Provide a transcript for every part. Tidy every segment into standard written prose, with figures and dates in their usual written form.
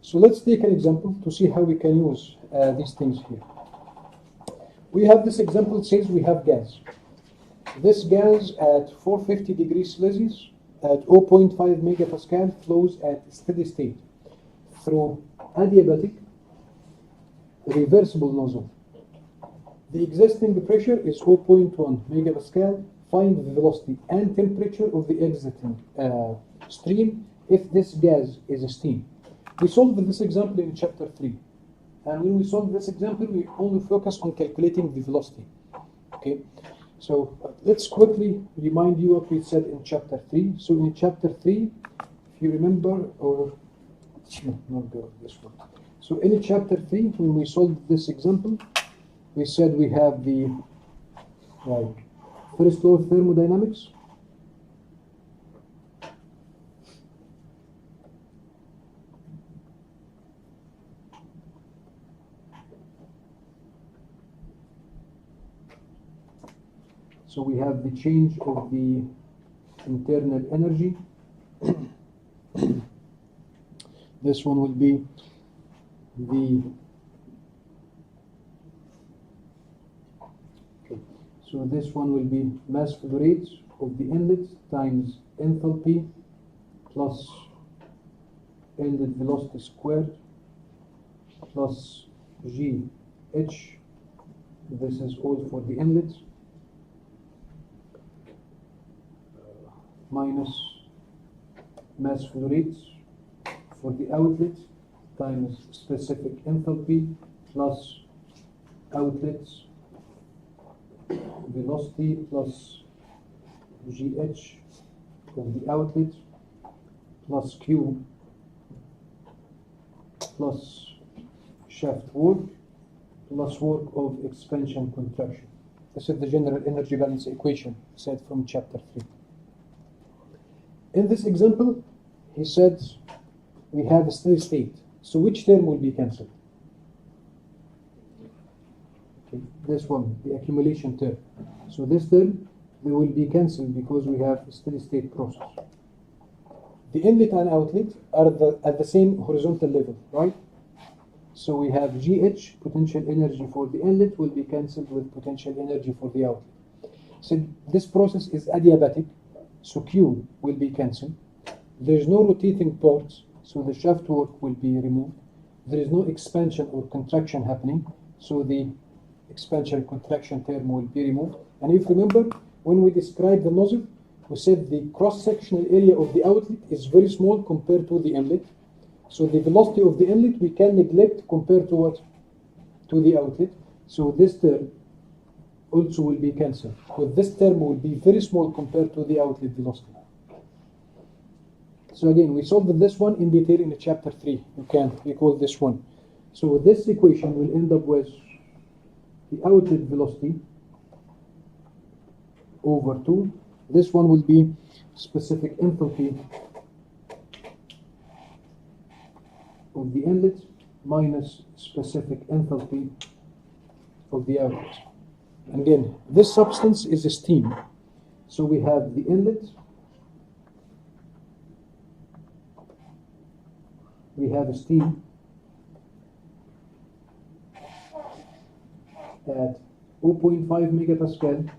So let's take an example to see how we can use these things here. We have this example. It says we have gas. This gas at 450 degrees Celsius at 0.5 megapascal flows at steady state through adiabatic reversible nozzle. The existing pressure is 0.1 megapascal. Find the velocity and temperature of the exiting stream if this gas is a steam. We solved this example in chapter 3. And when we solve this example, we only focus on calculating the velocity. Okay, so let's quickly remind you what we said in chapter 3. So in chapter 3, if you remember, or not go this one. So in chapter 3, when we solved this example, we said we have the first law of thermodynamics. So we have the change of the internal energy. This one will be so this one will be mass flow rate of the inlet times enthalpy plus inlet velocity squared plus GH. This is all for the inlet. Minus mass flow rate for the outlet times specific enthalpy plus outlet velocity plus GH of the outlet plus Q plus shaft work plus work of expansion contraction. This is the general energy balance equation said from chapter 3. In this example, he said we have a steady state. So which term will be cancelled? Okay, this one, the accumulation term. So this term, they will be cancelled because we have a steady state process. The inlet and outlet are at the same horizontal level, right? So we have GH, potential energy for the inlet, will be cancelled with potential energy for the outlet. So this process is adiabatic. So Q will be cancelled. There is no rotating parts, so the shaft work will be removed. There is no expansion or contraction happening, so the expansion contraction term will be removed. And if you remember, when we described the nozzle, we said the cross-sectional area of the outlet is very small compared to the inlet. So the velocity of the inlet we can neglect compared to what? To the outlet. So this term also will be cancelled. But this term will be very small compared to the outlet velocity. So again, we solved this one in detail in chapter 3. You can recall this one. So this equation will end up with the outlet velocity over 2. This one will be specific enthalpy of the inlet minus specific enthalpy of the outlet. And again, this substance is a steam. So we have the inlet, we have a steam at 0.5 megapascal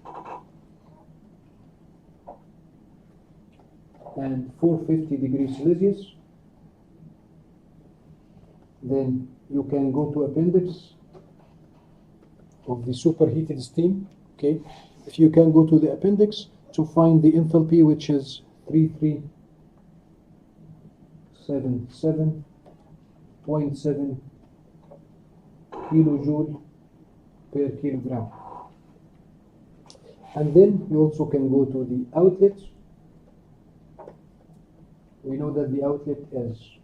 and 450 degrees Celsius. Then you can go to appendix of the superheated steam. Okay, if you can go to the appendix to find the enthalpy, which is 3377.7 kilojoule per kilogram. And then you also can go to the outlet. We know that the outlet is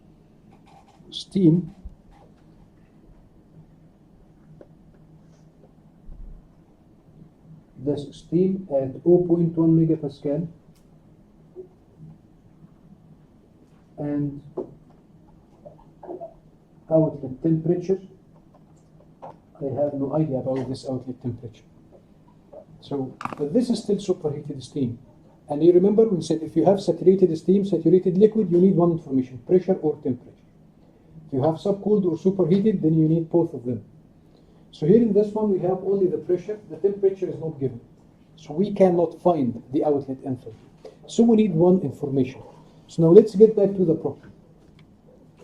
steam. This steam at 0.1 megapascal and outlet temperature. I have no idea about this outlet temperature. So, but this is still superheated steam. And you remember we said if you have saturated steam, saturated liquid, you need one information, pressure or temperature. If you have subcooled or superheated, then you need both of them. So here in this one, we have only the pressure. The temperature is not given. So we cannot find the outlet enthalpy. So we need one information. So now let's get back to the problem.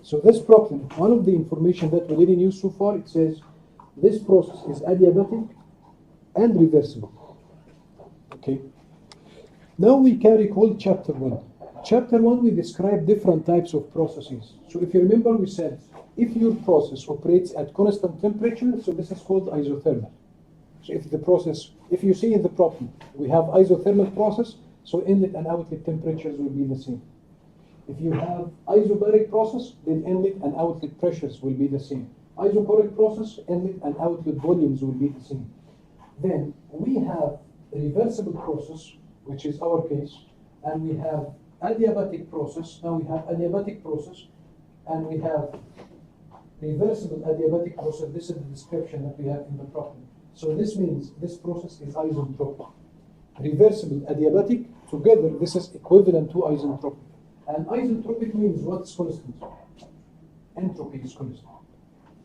So this problem, one of the information that we didn't use so far, it says this process is adiabatic and reversible. Okay. Now we can recall chapter 1. Chapter 1, we describe different types of processes. So if you remember, we said if your process operates at constant temperature, so this is called isothermal. So if you see in the problem, we have isothermal process, so inlet and outlet temperatures will be the same. If you have isobaric process, then inlet and outlet pressures will be the same. Isoporic process, inlet and outlet volumes will be the same. Then we have reversible process, which is our case, and we have adiabatic process. Now we have adiabatic process, and we have reversible adiabatic process. This is the description that we have in the problem. So this means this process is isentropic. Reversible adiabatic, together this is equivalent to isentropic. And isentropic means what's constant? Entropy is constant.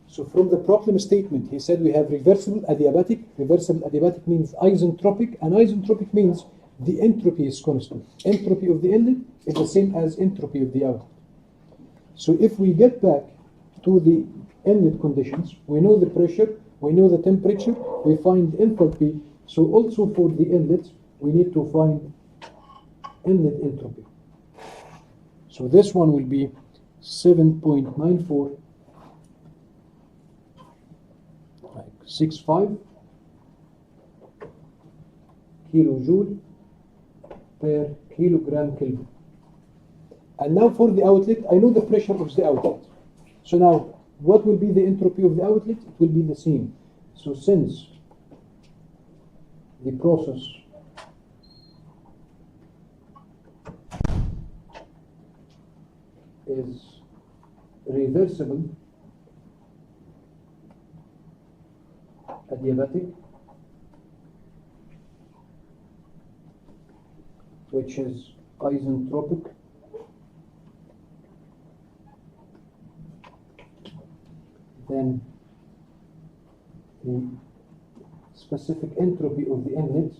So from the problem statement, he said we have reversible adiabatic. Reversible adiabatic means isentropic, and isentropic means the entropy is constant. Entropy of the inlet is the same as entropy of the outlet. So if we get back to the inlet conditions, we know the pressure, we know the temperature, we find enthalpy. So also for the inlet, we need to find inlet entropy. So this one will be 7.94 65 kilojoule per kilogram Kelvin. And now for the outlet, I know the pressure of the outlet. So now, what will be the entropy of the outlet? It will be the same. So since the process is reversible adiabatic, which is isentropic, then the specific entropy of the inlet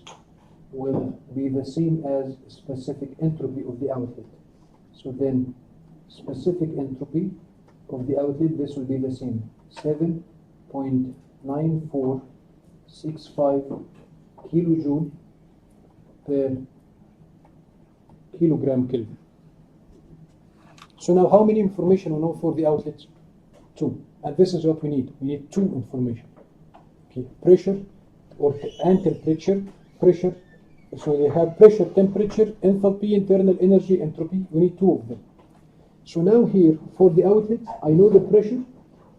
will be the same as specific entropy of the outlet. So then specific entropy of the outlet, this will be the same, 7.9465 kilojoule per kilogram Kelvin. So now how many information we know for the outlet? 2. And this is what we need. We need 2 information. Okay, pressure and temperature. Pressure. So they have pressure, temperature, enthalpy, internal energy, entropy. We need 2 of them. So now here for the outlet, I know the pressure,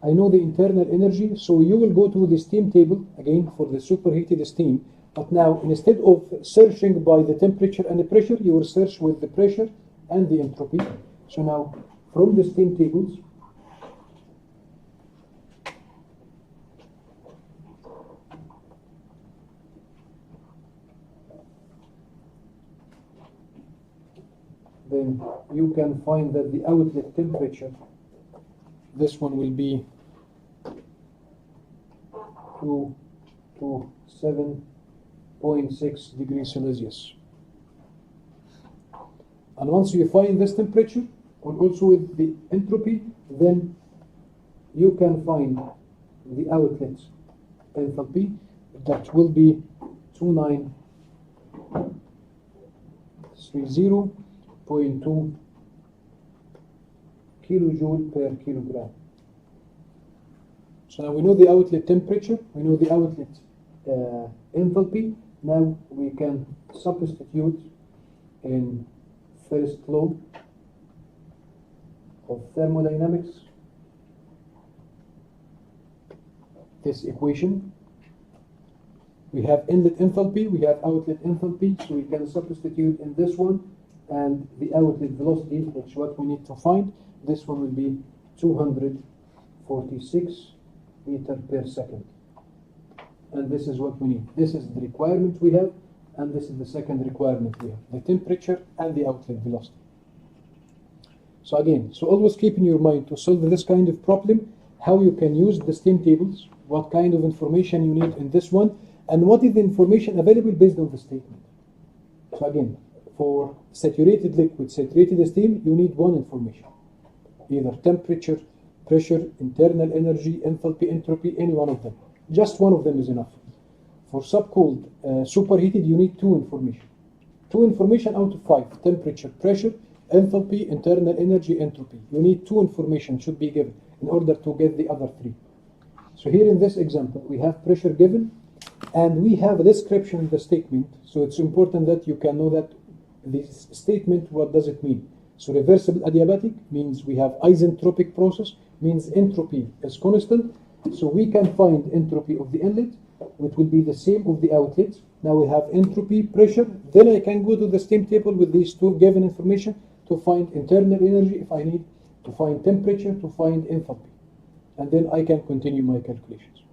I know the internal energy. So you will go to the steam table again for the superheated steam. But now instead of searching by the temperature and the pressure, you will search with the pressure and the entropy. So now from the steam tables, then you can find that the outlet temperature, this one will be 2 to 7.6 degrees Celsius. And once you find this temperature, or also with the entropy, then you can find the outlet enthalpy, that will be 2930.2 kilojoule per kilogram. So now we know the outlet temperature, we know the outlet enthalpy. Now we can substitute in first law of thermodynamics this equation. We have inlet enthalpy, we have outlet enthalpy, so we can substitute in this one, and the outlet velocity, which is what we need to find. This one will be 246 meter per second. And this is what we need. This is the requirement we have, and this is the second requirement we have, the temperature and the outlet velocity. So again, so always keep in your mind to solve this kind of problem, how you can use the steam tables, what kind of information you need in this one, and what is the information available based on the statement. So again, for saturated liquid, saturated steam, you need one information. Either temperature, pressure, internal energy, enthalpy, entropy, any one of them. Just one of them is enough. For subcooled, superheated, you need two information. Two information out of 5, temperature, pressure, enthalpy, internal energy, entropy. You need two information should be given in order to get the other 3. So here in this example, we have pressure given, and we have a description in the statement. So it's important that you can know that this statement, what does it mean? So reversible adiabatic means we have isentropic process, means entropy is constant. So we can find entropy of the inlet, which will be the same of the outlet. Now we have entropy, pressure. Then I can go to the steam table with these two given information to find internal energy if I need, to find temperature, to find enthalpy. And then I can continue my calculations.